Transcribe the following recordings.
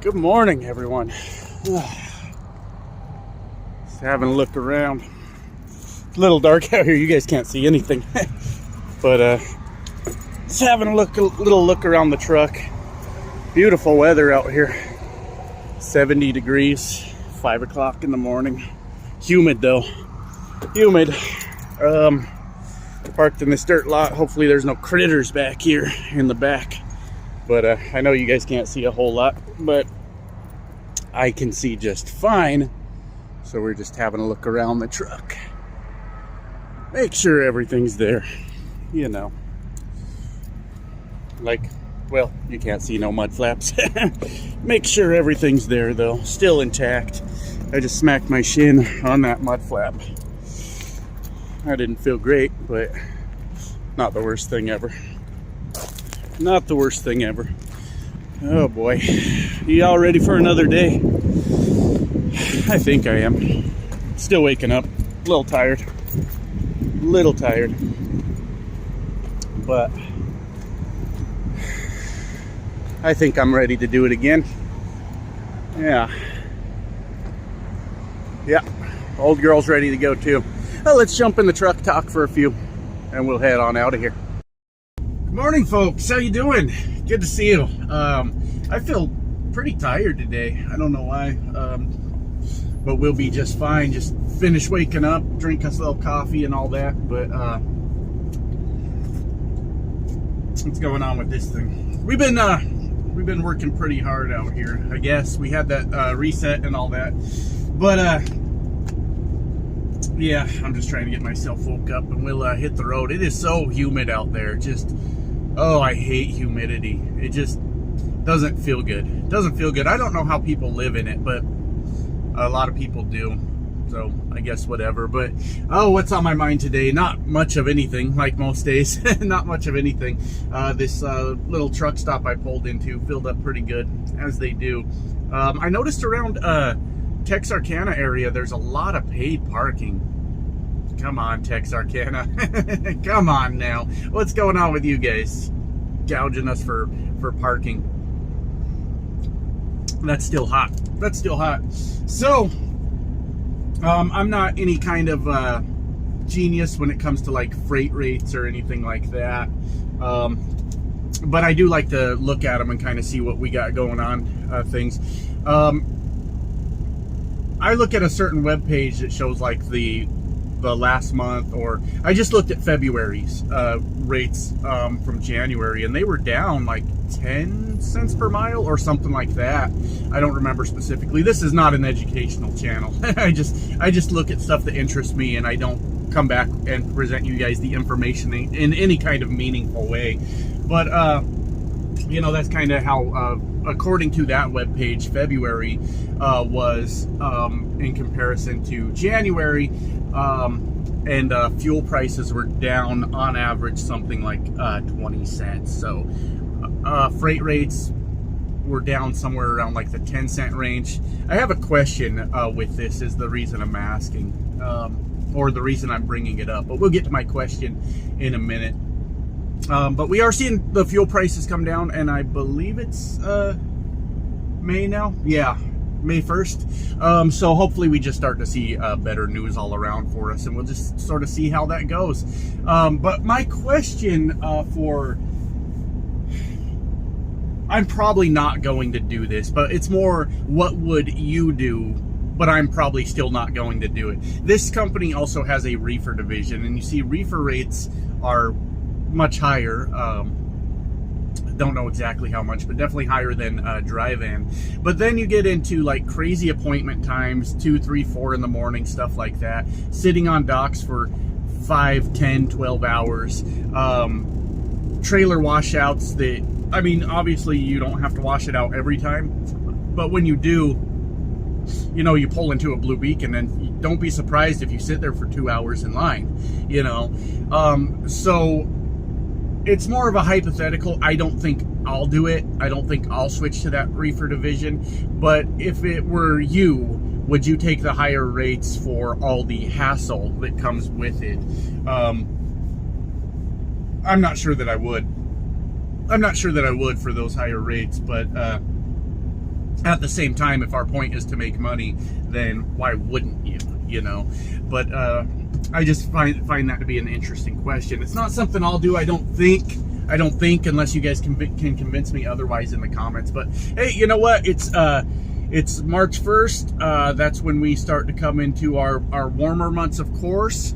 Good morning, everyone. Just having a look around. It's a little dark out here. You guys can't see anything. But just having a little look around the truck. Beautiful weather out here. 70 degrees, 5 o'clock in the morning. Humid though. Humid. Parked in this dirt lot. Hopefully there's no critters back here in the back. But I know you guys can't see a whole lot, but I can see just fine. So we're just having a look around the truck. Make sure everything's there, you know. Like, well, you can't see no mud flaps. Make sure everything's there though, still intact. I just smacked my shin on that mud flap. I didn't feel great, but not the worst thing ever. Not the worst thing ever. Oh boy. You all ready for another day? I think I am. Still waking up. A little tired. But I think I'm ready to do it again. Yeah. Old girl's ready to go too. Well, let's jump in the truck, talk for a few, and we'll head on out of here. Good morning, folks. How you doing? Good to see you. I feel pretty tired today. I don't know why, but we'll be just fine. Just finish waking up, drink us a little coffee and all that. But what's going on with this thing? We've been working pretty hard out here. I guess we had that reset and all that, but yeah, I'm just trying to get myself woke up and we'll hit the road. It is so humid out there. Just, oh, I hate humidity. It just doesn't feel good. It doesn't feel good. I don't know how people live in it, but a lot of people do. So I guess whatever. But oh, what's on my mind today? Not much of anything, like most days. Not much of anything. This little truck stop I pulled into filled up pretty good, as they do. I noticed around Texarkana area, there's a lot of paid parking. Come on, Texarkana. Come on now. What's going on with you guys? Gouging us for parking. That's still hot. That's still hot. So, I'm not any kind of genius when it comes to like freight rates or anything like that. But I do like to look at them and kind of see what we got going on, things. I look at a certain web page that shows like the last month, or I just looked at February's rates from January, and they were down like 10 cents per mile or something like that. I don't remember specifically. This is not an educational channel. I just look at stuff that interests me, and I don't come back and present you guys the information in any kind of meaningful way. But you know, that's kind of how according to that webpage, February was in comparison to January, and fuel prices were down on average something like 20 cents. So freight rates were down somewhere around like the 10-cent range. I have a question with this, is the reason I'm asking, or the reason I'm bringing it up. But we'll get to my question in a minute. But we are seeing the fuel prices come down, and I believe it's May now. Yeah, May 1st. So hopefully we just start to see better news all around for us, and we'll just sort of see how that goes. But my question I'm probably not going to do this, but it's more, what would you do? But I'm probably still not going to do it. This company also has a reefer division, and you see reefer rates are much higher. Don't know exactly how much, but definitely higher than dry van. But then you get into like crazy appointment times, 2, 3, 4 in the morning, stuff like that, sitting on docks for 5, 10, 12 hours, trailer washouts that, I mean, obviously you don't have to wash it out every time, but when you do, you know, you pull into a blue beacon, and don't be surprised if you sit there for 2 hours in line, you know. So it's more of a hypothetical. I don't think I'll do it. I don't think I'll switch to that reefer division. But if it were you, would you take the higher rates for all the hassle that comes with it? I'm not sure that I would. I'm not sure that I would for those higher rates, but at the same time, if our point is to make money, then why wouldn't you, you know? But I just find that to be an interesting question. It's not something I'll do, I don't think, unless you guys can convince me otherwise in the comments. But hey, you know what? It's March 1st. That's when we start to come into our warmer months, of course.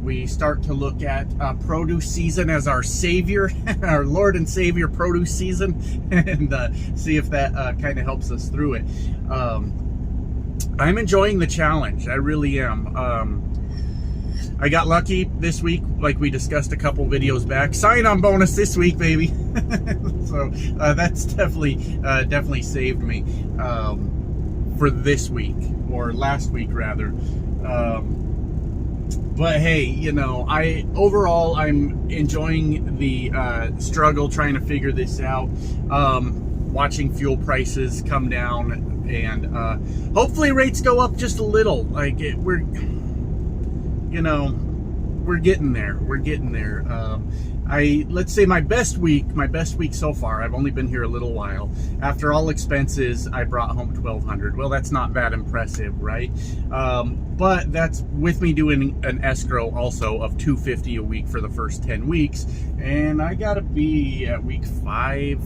We start to look at produce season as our savior, our Lord and Savior, produce season, and see if that kind of helps us through it. I'm enjoying the challenge. I really am. I got lucky this week, like we discussed a couple videos back. Sign-on bonus this week, baby. So that's definitely saved me for this week, or last week rather. But hey, you know, overall I'm enjoying the struggle trying to figure this out. Watching fuel prices come down, and hopefully rates go up just a little. Like we're getting there. We're getting there. Let's say my best week so far, I've only been here a little while. After all expenses, I brought home $1,200. Well, that's not that impressive, right? But that's with me doing an escrow also of $250 a week for the first 10 weeks. And I gotta be at week five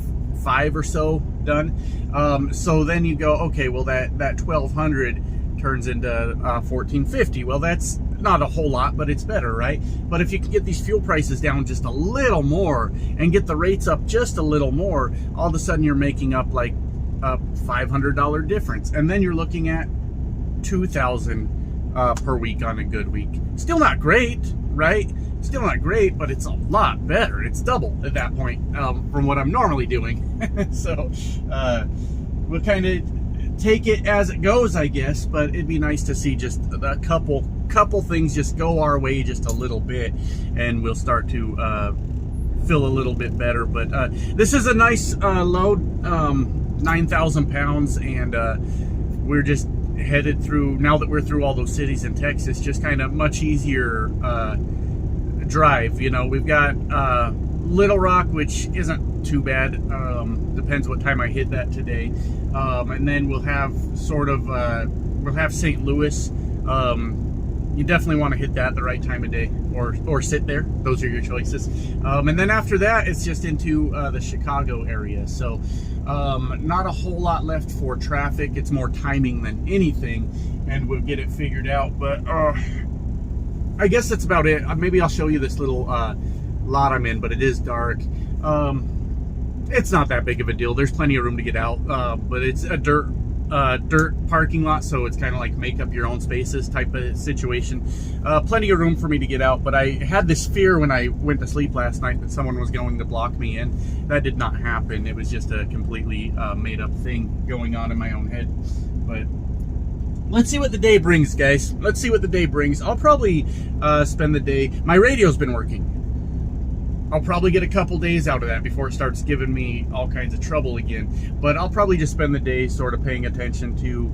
or so done. So then you go, okay, well that $1,200 turns into $1,450. Well, that's not a whole lot, but it's better, right? But if you can get these fuel prices down just a little more and get the rates up just a little more, all of a sudden you're making up like a $500 difference, and then you're looking at $2,000 per week on a good week. Still not great, right? Still not great, but it's a lot better. It's double at that point from what I'm normally doing. So we'll kind of take it as it goes, I guess. But it'd be nice to see just a couple things just go our way just a little bit, and we'll start to feel a little bit better. But this is a nice load, 9,000 pounds, and we're just headed through, now that we're through all those cities in Texas, just kind of much easier drive. You know, we've got Little Rock, which isn't too bad. Depends what time I hit that today. And then we'll have we'll have St. Louis. You definitely want to hit that the right time of day, or sit there. Those are your choices. And then after that, it's just into the Chicago area. So not a whole lot left for traffic. It's more timing than anything, and we'll get it figured out. But I guess that's about it. Maybe I'll show you this little lot I'm in, but it is dark. It's not that big of a deal. There's plenty of room to get out, but it's a dirt parking lot, so it's kind of like make up your own spaces type of situation. Plenty of room for me to get out, but I had this fear when I went to sleep last night that someone was going to block me in. That did not happen. It was just a completely made up thing going on in my own head. But let's see what the day brings, guys. Let's see what the day brings. I'll probably spend the day. My radio's been working. I'll probably get a couple days out of that before it starts giving me all kinds of trouble again. But I'll probably just spend the day sort of paying attention to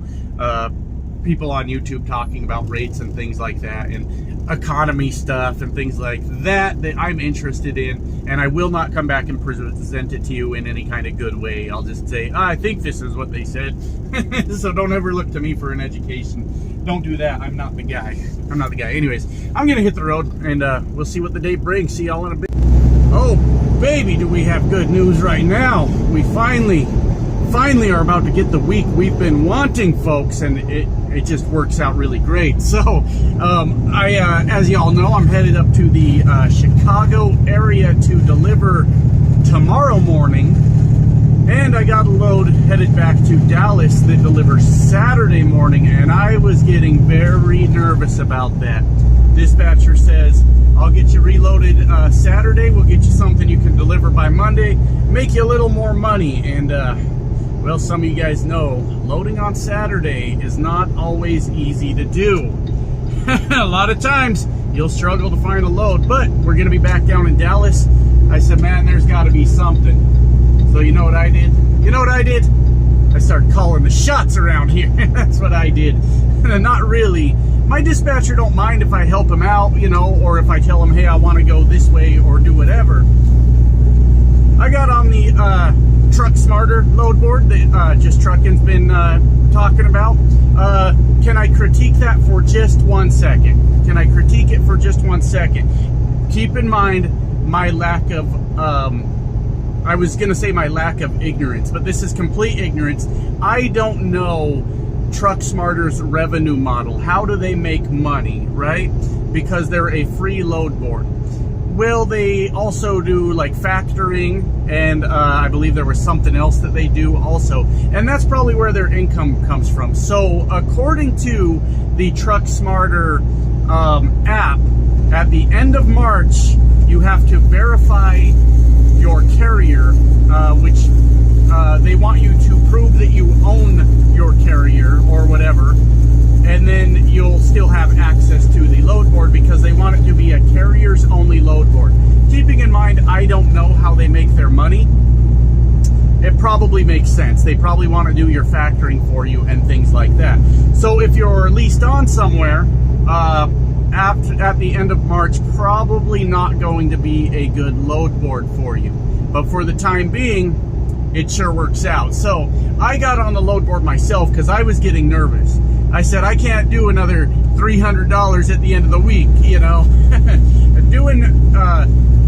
people on YouTube talking about rates and things like that, and economy stuff and things like that I'm interested in. And I will not come back and present it to you in any kind of good way. I'll just say, I think this is what they said. So don't ever look to me for an education. Don't do that. I'm not the guy. I'm not the guy. Anyways, I'm going to hit the road, and we'll see what the day brings. See y'all in a bit. Oh, baby, do we have good news right now. We finally are about to get the week we've been wanting, folks, and it just works out really great. So, as y'all know, I'm headed up to the Chicago area to deliver tomorrow morning, and I got a load headed back to Dallas that delivers Saturday morning, and I was getting very nervous about that. Dispatcher says, I'll get you reloaded Saturday. We'll get you something you can deliver by Monday, make you a little more money. And well, some of you guys know loading on Saturday is not always easy to do. A lot of times you'll struggle to find a load, but we're going to be back down in Dallas. I said, man, there's got to be something. So you know what I did? I started calling the shots around here. That's what I did. Not really. My dispatcher don't mind if I help him out, you know, or if I tell him, hey, I want to go this way or do whatever. I got on the Truck Smarter load board that Just Trucking's been talking about. Can I critique that for just 1 second? Can I critique it for just 1 second? Keep in mind my lack of, I was going to say my lack of ignorance, but this is complete ignorance. I don't know Truck Smarter's revenue model. How do they make money, right? Because they're a free load board. Will they also do like factoring, and I believe there was something else that they do also, and that's probably where their income comes from. So according to the Truck Smarter app, at the end of March you have to verify your carrier, which they want you to prove that you own your carrier or whatever, and then you'll still have access to the load board because they want it to be a carriers only load board. Keeping in mind, I don't know how they make their money. It probably makes sense. They probably want to do your factoring for you and things like that. So if you're leased on somewhere, at the end of March, probably not going to be a good load board for you. But for the time being, it sure works out. So I got on the load board myself because I was getting nervous. I said, I can't do another $300 at the end of the week, you know. Doing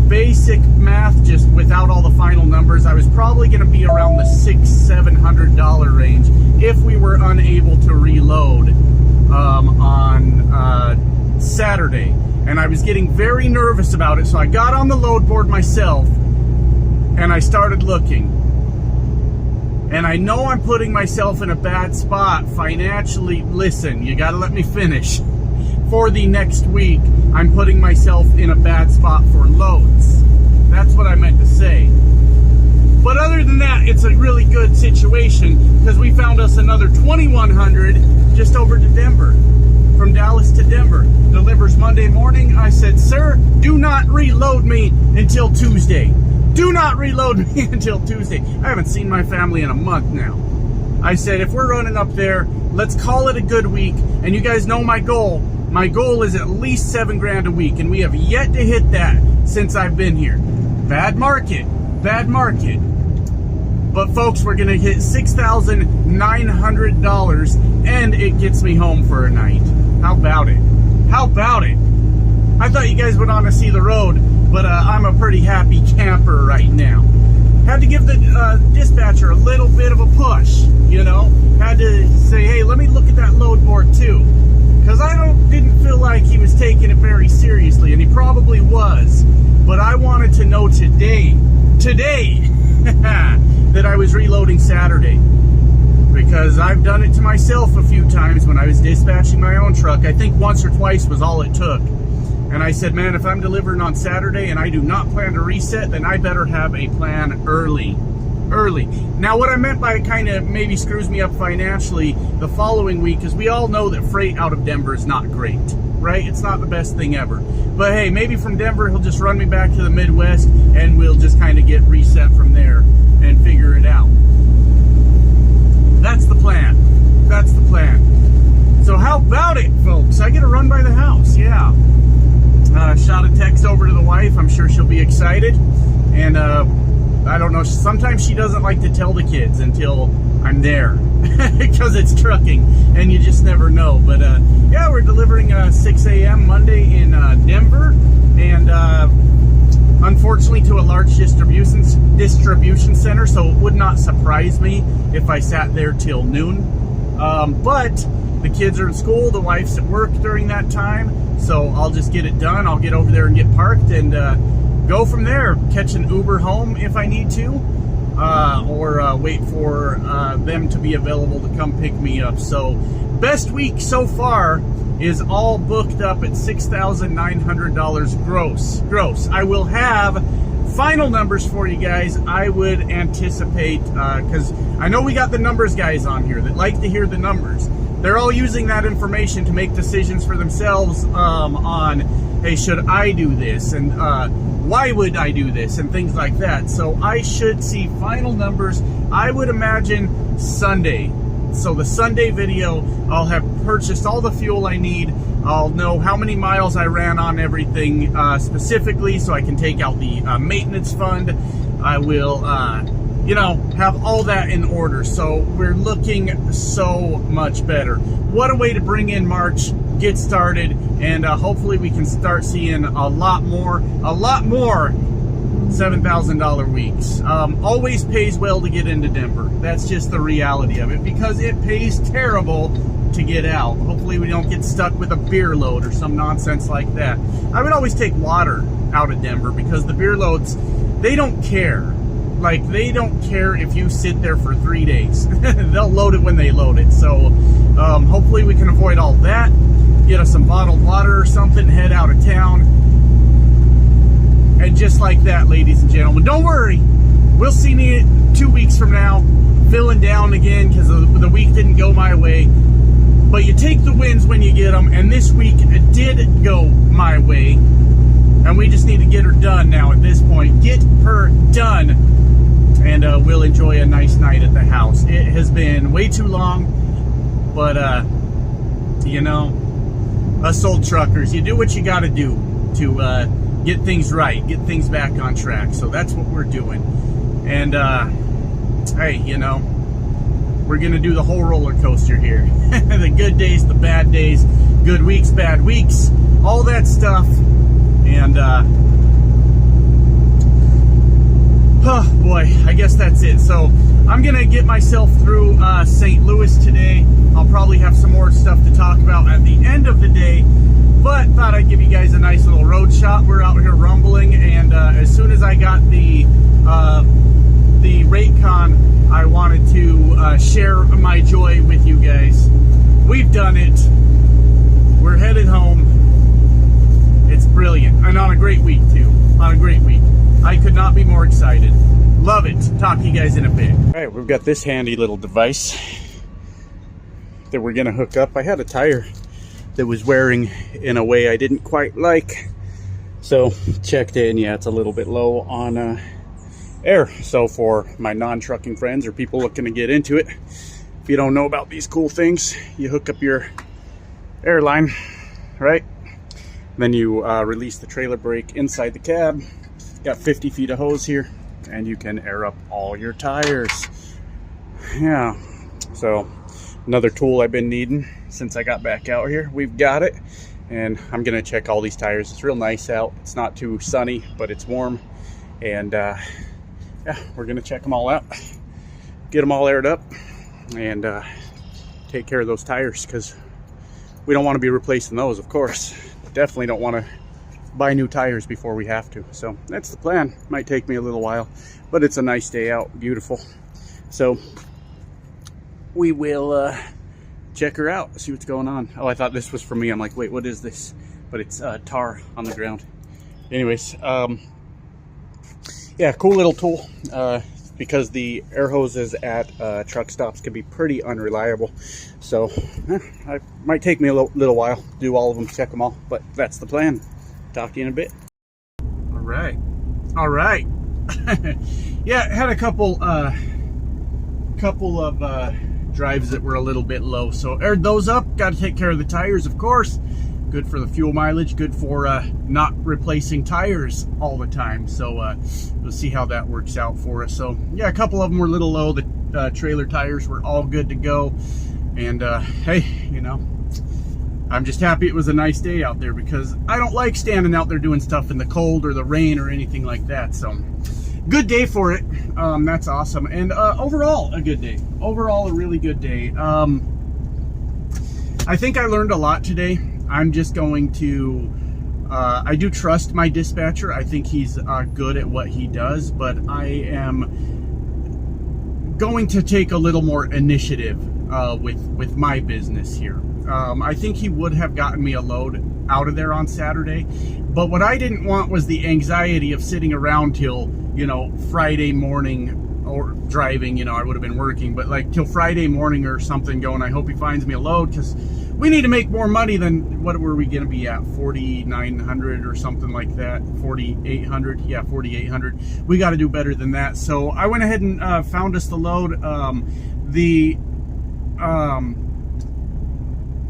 basic math just without all the final numbers, I was probably going to be around the $600-700 range if we were unable to reload on Saturday. And I was getting very nervous about it, so I got on the load board myself and I started looking. And I know I'm putting myself in a bad spot financially. Listen, you gotta let me finish. For the next week, I'm putting myself in a bad spot for loads. That's what I meant to say. But other than that, it's a really good situation because we found us another 2,100 just over to Denver. From Dallas to Denver. Delivers Monday morning. I said, sir, do not reload me until Tuesday. Do not reload me until Tuesday. I haven't seen my family in a month now. I said, if we're running up there, let's call it a good week. And you guys know my goal. My goal is at least $7,000 a week, and we have yet to hit that since I've been here. Bad market, bad market. But folks, we're gonna hit $6,900, and it gets me home for a night. How about it? How about it? I thought you guys would want to see the road, but I'm a pretty happy camper right now. Had to give the dispatcher a little bit of a push, you know. Had to say, hey, let me look at that load board too, because I didn't feel like he was taking it very seriously, and he probably was. But I wanted to know today, that I was reloading Saturday, because I've done it to myself a few times when I was dispatching my own truck. I think once or twice was all it took. And I said, man, if I'm delivering on Saturday and I do not plan to reset, then I better have a plan early. Now, what I meant by it kind of maybe screws me up financially the following week, because we all know that freight out of Denver is not great, right? It's not the best thing ever. But hey, maybe from Denver, he'll just run me back to the Midwest and we'll just kind of get reset from there and figure it out. That's the plan. That's the plan. So how about it, folks? I get a run by the house, yeah. Shot a text over to the wife. I'm sure she'll be excited. And I don't know, sometimes she doesn't like to tell the kids until I'm there because it's trucking and you just never know. But yeah, we're delivering 6 a.m. Monday in Denver, and unfortunately to a large distribution center, so it would not surprise me if I sat there till noon. But the kids are in school, the wife's at work during that time, so I'll just get it done. I'll get over there and get parked and go from there. Catch an Uber home if I need to, or wait for them to be available to come pick me up. So best week so far is all booked up at $6,900 gross. I will have final numbers for you guys. I would anticipate, because I know we got the numbers guys on here that like to hear the numbers. They're all using that information to make decisions for themselves on, hey, should I do this? And why would I do this? And things like that. So I should see final numbers, I would imagine Sunday. So the Sunday video, I'll have purchased all the fuel I need. I'll know how many miles I ran on everything specifically, so I can take out the maintenance fund. I will you know, have all that in order. So we're looking so much better. What a way to bring in March, get started, and hopefully we can start seeing a lot more $7,000 weeks. Always pays well to get into Denver. That's just the reality of it, because it pays terrible to get out. Hopefully we don't get stuck with a beer load or some nonsense like that. I would always take water out of Denver, because the beer loads, they don't care. Like, they don't care if you sit there for 3 days. They'll load it when they load it. So hopefully we can avoid all that. Get us some bottled water or something, head out of town. And just like that, ladies and gentlemen, don't worry. We'll see you 2 weeks from now, feeling down again because the week didn't go my way. But you take the wins when you get them, and this week it did go my way. And we just need to get her done now at this point. Get her done. And we'll enjoy a nice night at the house. It has been way too long, but you know, us old truckers, you do what you got to do to get things right, get things back on track. So that's what we're doing. And hey, you know, we're gonna do the whole roller coaster here. The good days, the bad days, good weeks, bad weeks, all that stuff. And oh boy, I guess that's it. So I'm gonna get myself through St. Louis today. I'll probably have some more stuff to talk about at the end of the day, but thought I'd give you guys a nice little road shot. We're out here rumbling, and as soon as I got the Raycon, I wanted to share my joy with you guys. We've done it. We're headed home. It's brilliant, and on a great week too. On a great week. I could not be more excited. Love it. Talk to you guys in a bit. All right, we've got this handy little device that we're gonna hook up. I had a tire that was wearing in a way I didn't quite like, so checked in. Yeah, it's a little bit low on air. So for my non-trucking friends or people looking to get into it, if you don't know about these cool things, you hook up your airline, right? Then you release the trailer brake inside the cab. Got 50 feet of hose here, and you can air up all your tires. Yeah, so another tool I've been needing since I got back out here. We've got it, and I'm gonna check all these tires. It's real nice out. It's not too sunny, but it's warm, and yeah, we're gonna check them all out, get them all aired up, and take care of those tires, because we don't want to be replacing those, of course. Definitely don't want to buy new tires before we have to. So that's the plan. Might take me a little while, but it's a nice day out, beautiful. So we will check her out, see what's going on. Oh, I thought this was for me. I'm like, wait, what is this? But it's tar on the ground. Anyways, yeah, cool little tool, because the air hoses at truck stops can be pretty unreliable. So it might take me a little while to do all of them, check them all, but that's the plan. Talk to you in a bit. All right. Yeah, had a couple of drives that were a little bit low, so aired those up. Got to take care of the tires, of course. Good for the fuel mileage, good for not replacing tires all the time. So we'll see how that works out for us. So yeah, a couple of them were a little low. The trailer tires were all good to go. And hey, you know, I'm just happy it was a nice day out there, because I don't like standing out there doing stuff in the cold or the rain or anything like that. So good day for it. That's awesome. And overall, a good day. Overall, a really good day. I think I learned a lot today. I'm just going to, I do trust my dispatcher. I think he's good at what he does, but I am going to take a little more initiative with my business here. I think he would have gotten me a load out of there on Saturday, but what I didn't want was the anxiety of sitting around till, you know, Friday morning, or driving, you know, I would have been working, but like till Friday morning or something, going, I hope he finds me a load, because we need to make more money than, what were we going to be at, 4,900 or something like that, 4,800, yeah, 4,800. We got to do better than that. So I went ahead and found us the load.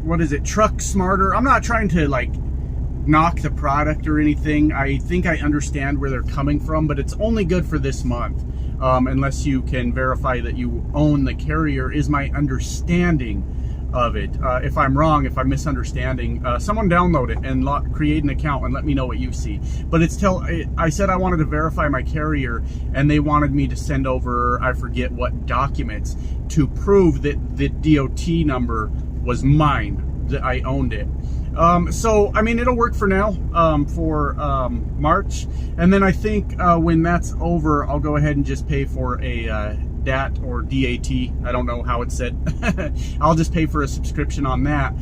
What is it, Truck Smarter. I'm not trying to like knock the product or anything. I think I understand where they're coming from, but it's only good for this month. unless you can verify that you own the carrier, is my understanding of it. If I'm wrong, if I'm misunderstanding, someone download it and create an account and let me know what you see. But I said I wanted to verify my carrier, and they wanted me to send over, I forget what documents, to prove that the DOT number was mine, that I owned it. So, I mean, it'll work for now, for March. And then I think when that's over, I'll go ahead and just pay for a DAT or DAT. I don't know how it's said. I'll just pay for a subscription on that,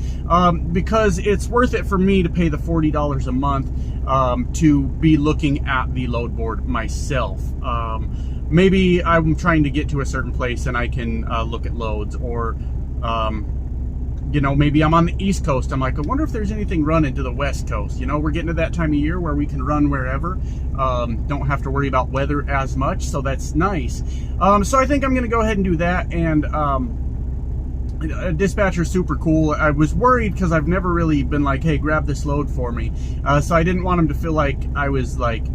because it's worth it for me to pay the $40 a month to be looking at the load board myself. Maybe I'm trying to get to a certain place and I can look at loads, or you know, maybe I'm on the East Coast. I'm like, I wonder if there's anything running to the West Coast. You know, we're getting to that time of year where we can run wherever. Don't have to worry about weather as much, so that's nice. So I think I'm going to go ahead and do that. And dispatcher's super cool. I was worried because I've never really been like, hey, grab this load for me. So I didn't want him to feel like I was like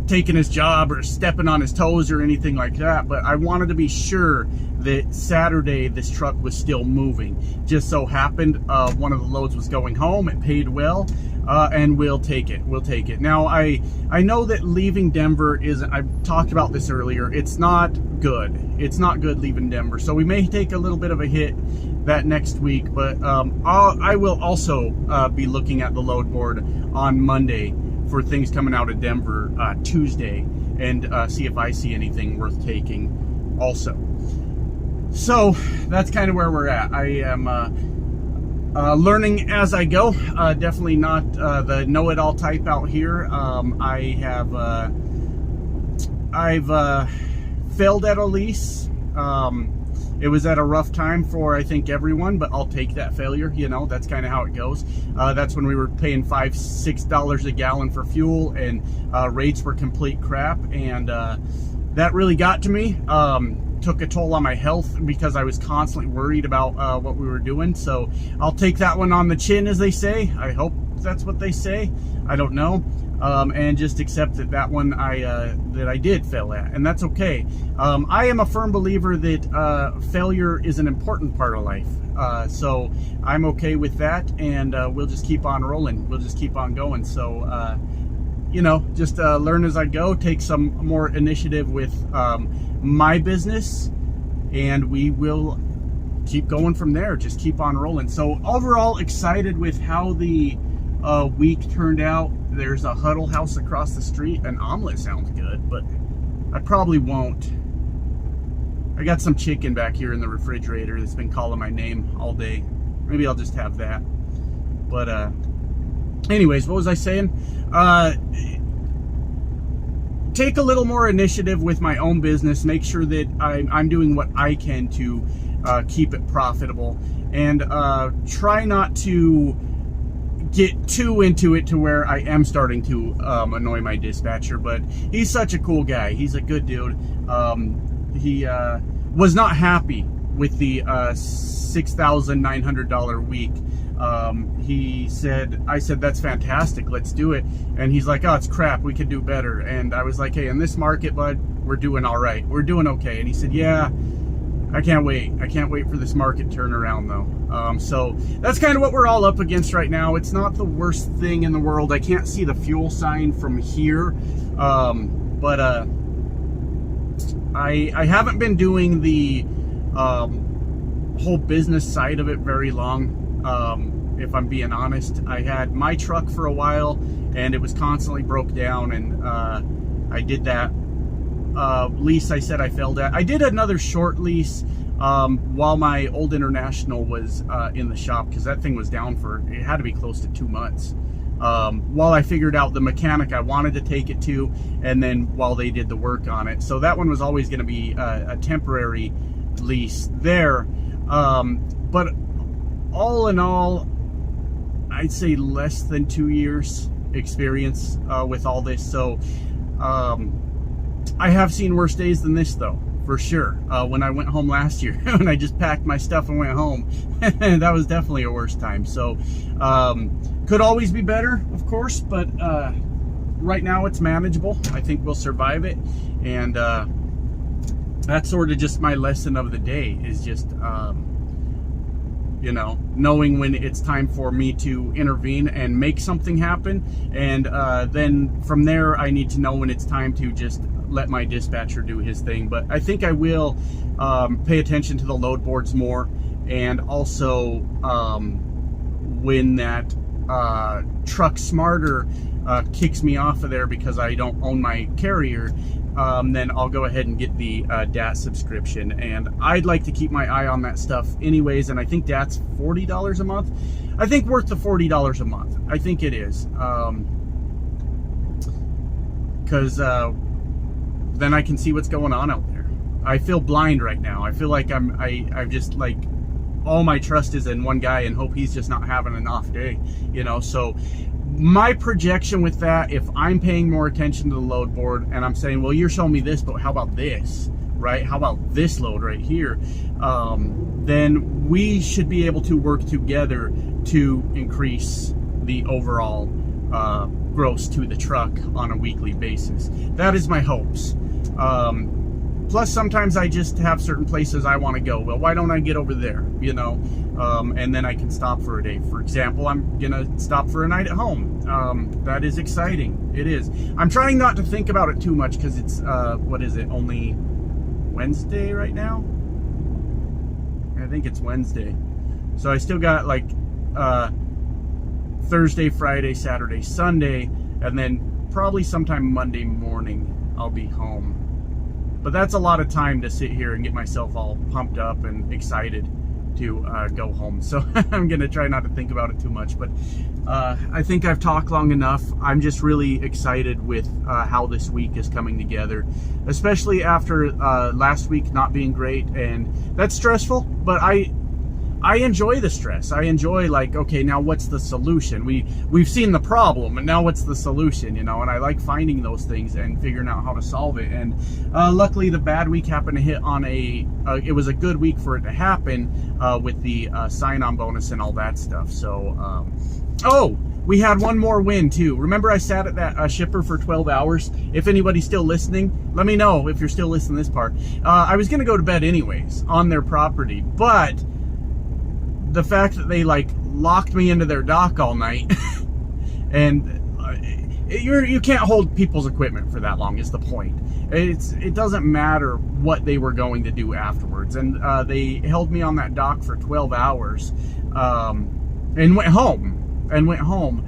taking his job or stepping on his toes or anything like that. But I wanted to be sure that Saturday this truck was still moving. Just so happened one of the loads was going home. It paid well, and we'll take it. We'll take it. Now I know that leaving Denver is, I've talked about this earlier, it's not good. It's not good leaving Denver. So we may take a little bit of a hit that next week, but I will also be looking at the load board on Monday for things coming out of Denver Tuesday, and see if I see anything worth taking also. So that's kind of where we're at. I am learning as I go. Definitely not the know-it-all type out here. I've failed at a lease. It was at a rough time for, I think, everyone, but I'll take that failure. You know, that's kind of how it goes. That's when we were paying $5, $6 a gallon for fuel, and rates were complete crap, and that really got to me. Took a toll on my health because I was constantly worried about what we were doing. So I'll take that one on the chin, as they say. I hope that's what they say. I don't know. And just accept that one that I did fail at, and that's okay. I am a firm believer that failure is an important part of life. So I'm okay with that, and we'll just keep on rolling. We'll just keep on going. So you know, just learn as I go, take some more initiative with my business, and we will keep going from there. Just keep on rolling. So overall, excited with how the week turned out. There's a Huddle House across the street. An omelet sounds good, but I probably won't. I got some chicken back here in the refrigerator that's been calling my name all day. Maybe I'll just have that. But anyways, what was I saying? Take a little more initiative with my own business. Make sure that I'm doing what I can to keep it profitable, and try not to get too into it to where I am starting to annoy my dispatcher. But he's such a cool guy. He's a good dude. He was not happy with the $6,900 week. I said, that's fantastic, let's do it. And he's like, oh, it's crap, we could do better. And I was like, hey, in this market, bud, we're doing all right. We're doing okay. And he said, yeah, I can't wait. I can't wait for this market turnaround, though. So that's kind of what we're all up against right now. It's not the worst thing in the world. I can't see the fuel sign from here. But I haven't been doing the whole business side of it very long. If I'm being honest, I had my truck for a while, and it was constantly broke down, and I did that lease I said I failed at. I did another short lease while my old International was in the shop, because that thing was down for, it had to be close to 2 months, while I figured out the mechanic I wanted to take it to, and then while they did the work on it. So that one was always going to be a temporary lease there. But all in all, I'd say less than 2 years experience with all this. So I have seen worse days than this, though, for sure. When I went home last year, when I just packed my stuff and went home, that was definitely a worse time. So could always be better, of course, but right now it's manageable. I think we'll survive it, and that's sort of just my lesson of the day, is just, you know, knowing when it's time for me to intervene and make something happen. And then from there, I need to know when it's time to just let my dispatcher do his thing. But I think I will pay attention to the load boards more, and also when that Truck Smarter kicks me off of there because I don't own my carrier, then I'll go ahead and get the DAT subscription. And I'd like to keep my eye on that stuff anyways, and I think DAT's $40 a month. I think worth the $40 a month. I think it is. Because then I can see what's going on out there. I feel blind right now. I feel like I'm just like, all my trust is in one guy and hope he's just not having an off day, you know. So my projection with that, if I'm paying more attention to the load board and I'm saying, well, you're showing me this, but how about this, right? How about this load right here? Then we should be able to work together to increase the overall gross to the truck on a weekly basis. That is my hopes. Plus, sometimes I just have certain places I want to go. Well, why don't I get over there, you know? And then I can stop for a day. For example, I'm going to stop for a night at home. That is exciting. It is. I'm trying not to think about it too much because it's, what is it, only Wednesday right now? I think it's Wednesday. So I still got like Thursday, Friday, Saturday, Sunday, and then probably sometime Monday morning I'll be home. But that's a lot of time to sit here and get myself all pumped up and excited to go home. So I'm going to try not to think about it too much. But I think I've talked long enough. I'm just really excited with how this week is coming together, especially after last week not being great. And that's stressful, but I enjoy the stress. I enjoy, like, okay, now what's the solution? We've seen the problem, and now what's the solution, you know? And I like finding those things and figuring out how to solve it. And luckily, the bad week happened to hit on it was a good week for it to happen with the sign-on bonus and all that stuff. So, oh, we had one more win too. Remember I sat at that shipper for 12 hours? If anybody's still listening, let me know if you're still listening to this part. I was gonna go to bed anyways on their property, but the fact that they like locked me into their dock all night and you can't hold people's equipment for that long is the point. It doesn't matter what they were going to do afterwards. And they held me on that dock for 12 hours and went home.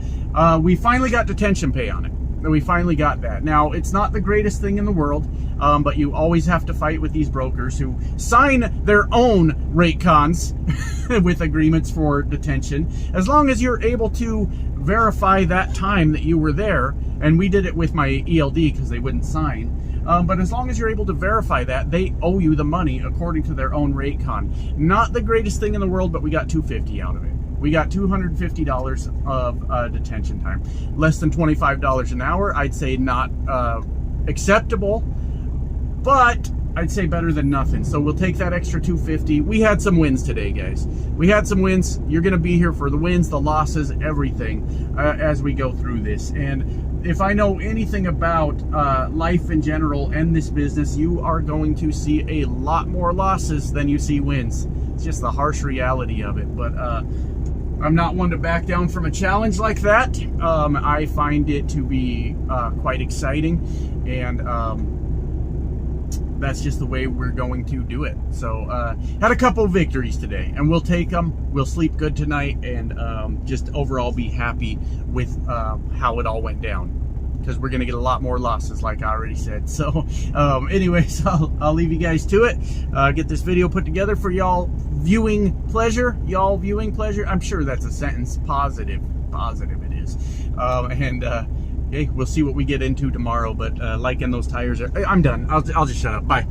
We finally got detention pay on it. We finally got that. Now, it's not the greatest thing in the world, but you always have to fight with these brokers who sign their own rate cons with agreements for detention. As long as you're able to verify that time that you were there, and we did it with my ELD because they wouldn't sign, but as long as you're able to verify that, they owe you the money according to their own rate con. Not the greatest thing in the world, but we got $250 out of it. We got $250 of detention time. Less than $25 an hour. I'd say not acceptable, but I'd say better than nothing. So we'll take that extra $250. We had some wins today, guys. We had some wins. You're going to be here for the wins, the losses, everything as we go through this. And if I know anything about life in general and this business, you are going to see a lot more losses than you see wins. It's just the harsh reality of it. But I'm not one to back down from a challenge like that. I find it to be quite exciting, and that's just the way we're going to do it. So had a couple victories today, and we'll take them. We'll sleep good tonight, and just overall be happy with how it all went down, because we're going to get a lot more losses, like I already said. So anyways, I'll leave you guys to it. Get this video put together for y'all viewing pleasure. I'm sure that's a sentence. Positive it is. Hey, we'll see what we get into tomorrow. But liking those tires, I'm done. I'll just shut up. Bye.